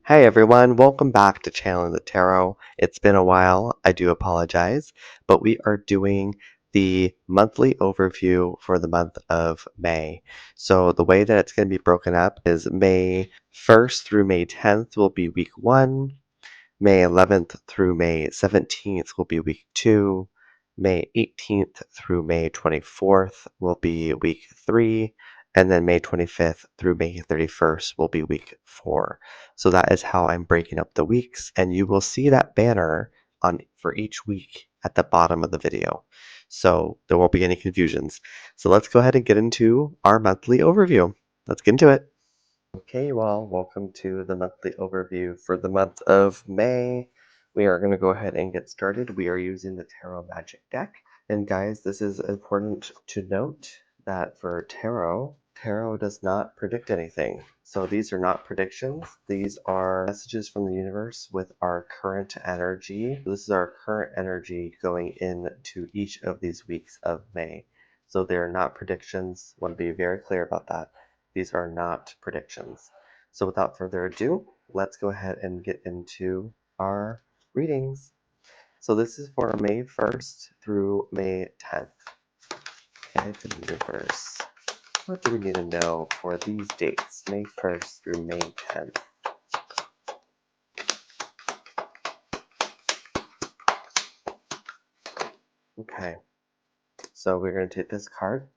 Hey everyone, welcome back to Channeling the Tarot. It's been a while, I do apologize, but we are doing the monthly overview for the month of May. So the way that it's going to be broken up is May 1st through May 10th will be week 1, May 11th through May 17th will be week 2, May 18th through May 24th will be week 3, and then May 25th through May 31st will be week 4. So that is how I'm breaking up the weeks, and you will see that banner on for each week at the bottom of the video. So there won't be any confusions. So let's go ahead and get into our monthly overview. Let's get into it. Okay, well, welcome to the monthly overview for the month of May. We are going to go ahead and get started. We are using the Tarot Magic deck. And guys, this is important to note that for tarot does not predict anything. So these are not predictions. These are messages from the universe with our current energy. This is our current energy going into each of these weeks of May. So they're not predictions. I want to be very clear about that. These are not predictions. So without further ado, let's go ahead and get into our readings. So this is for May 1st through May 10th. Okay, the universe. What do we need to know for these dates? May 1st through May 10th. Okay, so we're going to take this card,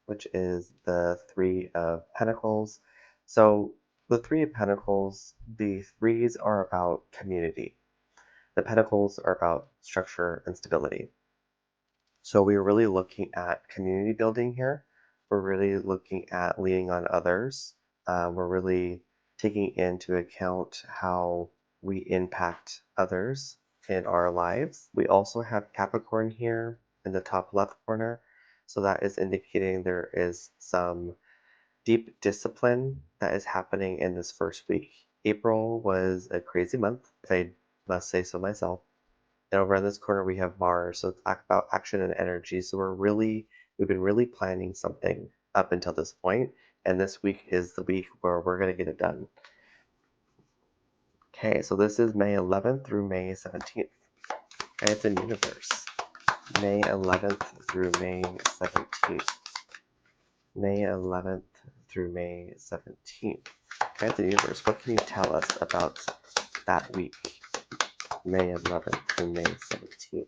which is the Three of Pentacles. So the Three of Pentacles, the threes are about community. The Pentacles are about structure and stability. So we're really looking at community building here. We're really looking at leaning on others. We're really taking into account how we impact others in our lives. We also have Capricorn here in the top left corner. So that is indicating there is some deep discipline that is happening in this first week. April was a crazy month, if I must say so myself. And over in this corner we have Mars, so it's about action and energy. So we've been really planning something up until this point, and this week is the week where we're gonna get it done. Okay, so this is May 11th through May 17th. And it's in universe. May 11th through May 17th. May 11th through May 17th. Okay, the universe, what can you tell us about that week? May 11th through May 17th.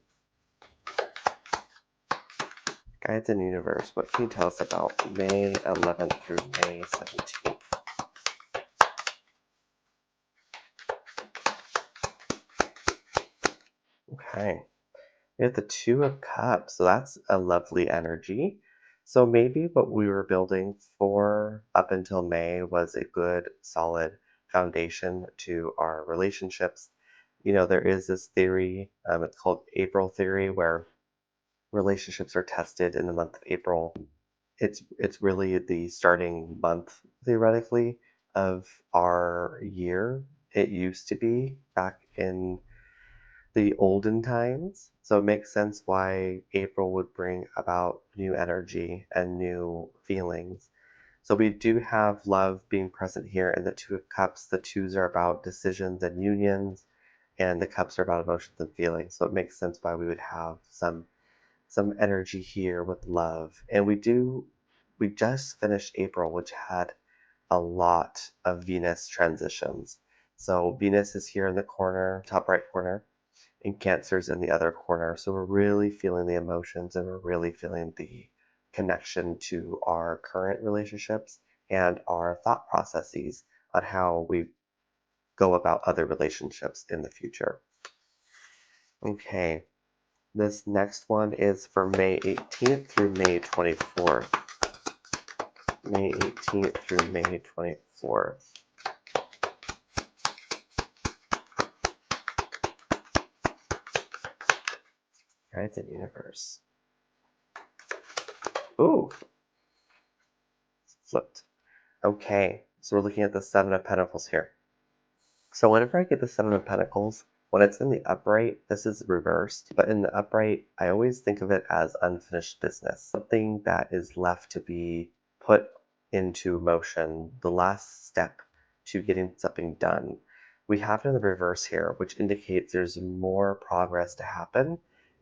Guides and Universe, what can you tell us about May 11th through May 17th? Okay, we have the Two of Cups, so that's a lovely energy. So maybe what we were building for up until May was a good, solid foundation to our relationships. You know, there is this theory, it's called April theory, where relationships are tested in the month of April. It's really the starting month, theoretically, of our year. It used to be back in the olden times. So it makes sense why April would bring about new energy and new feelings. So we do have love being present here in the Two of Cups. The twos are about decisions and unions, and the cups are about emotions and feelings. So it makes sense why we would have some energy here with love. And we just finished April, which had a lot of Venus transitions. So Venus is here in the corner, top right corner, and Cancer's in the other corner. So we're really feeling the emotions and we're really feeling the connection to our current relationships and our thought processes on how we go about other relationships in the future. Okay, this next one is for May 18th through May 24th. May 18th through May 24th. Guides and Universe. Ooh, flipped. Okay, so we're looking at the Seven of Pentacles here. So whenever I get the Seven of Pentacles, when it's in the upright, this is reversed, but in the upright, I always think of it as unfinished business, something that is left to be put into motion, the last step to getting something done. We have it in the reverse here, which indicates there's more progress to happen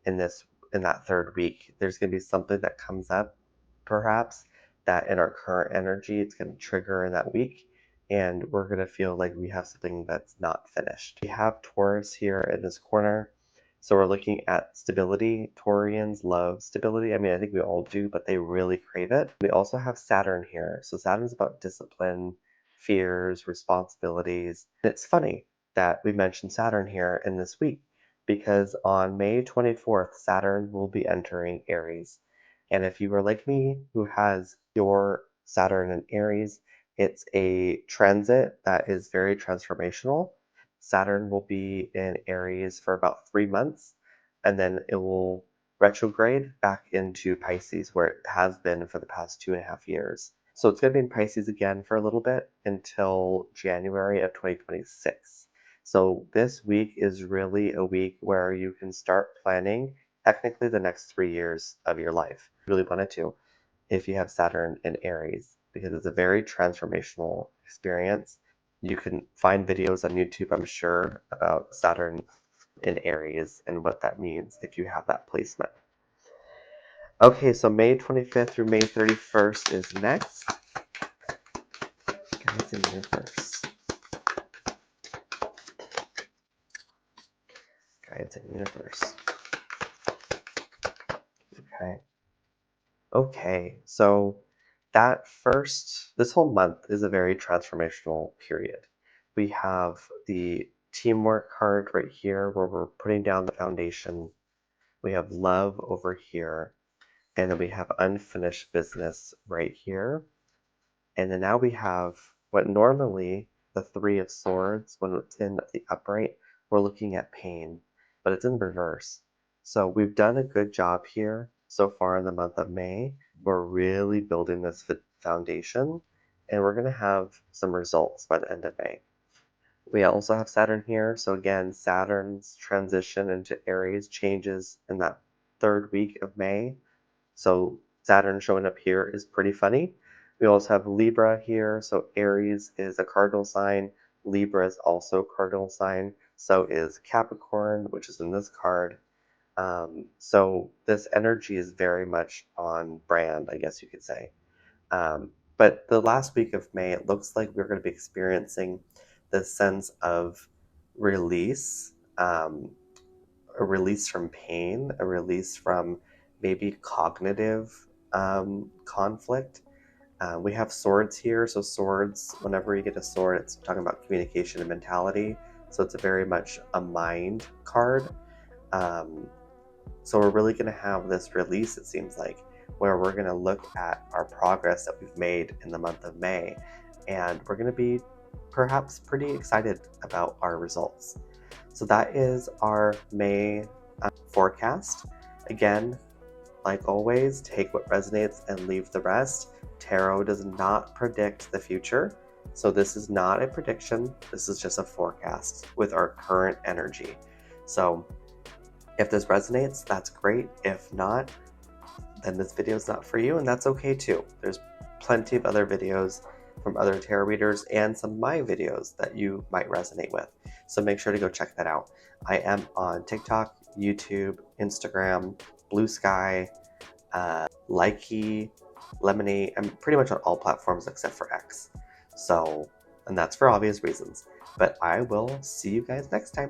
in that third week. There's going to be something that comes up, perhaps, that in our current energy, it's going to trigger in that week, and we're going to feel like we have something that's not finished. We have Taurus here in this corner, so we're looking at stability. Taurians love stability. I mean, I think we all do, but they really crave it. We also have Saturn here. So Saturn's about discipline, fears, responsibilities. And it's funny that we mentioned Saturn here in this week because on May 24th, Saturn will be entering Aries. And if you are like me, who has your Saturn in Aries, it's a transit that is very transformational. Saturn will be in Aries for about 3 months, and then it will retrograde back into Pisces, where it has been for the past 2.5 years. So it's going to be in Pisces again for a little bit until January of 2026. So this week is really a week where you can start planning technically the next 3 years of your life. You really wanted to, if you have Saturn in Aries, because it's a very transformational experience. You can find videos on YouTube, I'm sure, about Saturn in Aries and what that means if you have that placement. Okay, so May 25th through May 31st is next. Guys in universe. Guides in universe. Okay. Okay, so this whole month is a very transformational period. We have the teamwork card right here where we're putting down the foundation. We have love over here, and then we have unfinished business right here. And then now we have what normally the Three of Swords, when it's in the upright, we're looking at pain, but it's in reverse. So we've done a good job here so far in the month of May. We're really building this foundation, and we're going to have some results by the end of May. We also have Saturn here. So again, Saturn's transition into Aries changes in that third week of May. So Saturn showing up here is pretty funny. We also have Libra here. So Aries is a cardinal sign. Libra is also a cardinal sign. So is Capricorn, which is in this card. So this energy is very much on brand, I guess you could say. But the last week of May, it looks like we're going to be experiencing this sense of release, a release from pain, a release from maybe cognitive conflict. We have swords here. So swords, whenever you get a sword, it's talking about communication and mentality. So it's very much a mind card. So we're really going to have this release, it seems like, where we're going to look at our progress that we've made in the month of May. And we're going to be perhaps pretty excited about our results. So that is our May forecast. Again, like always, take what resonates and leave the rest. Tarot does not predict the future. So this is not a prediction. This is just a forecast with our current energy. So if this resonates, that's great. If not, then this video is not for you, and that's okay too. There's plenty of other videos from other tarot readers and some of my videos that you might resonate with. So make sure to go check that out. I am on TikTok, YouTube, Instagram, Blue Sky, Likey, Lemony. I'm pretty much on all platforms except for X. So, and that's for obvious reasons. But I will see you guys next time.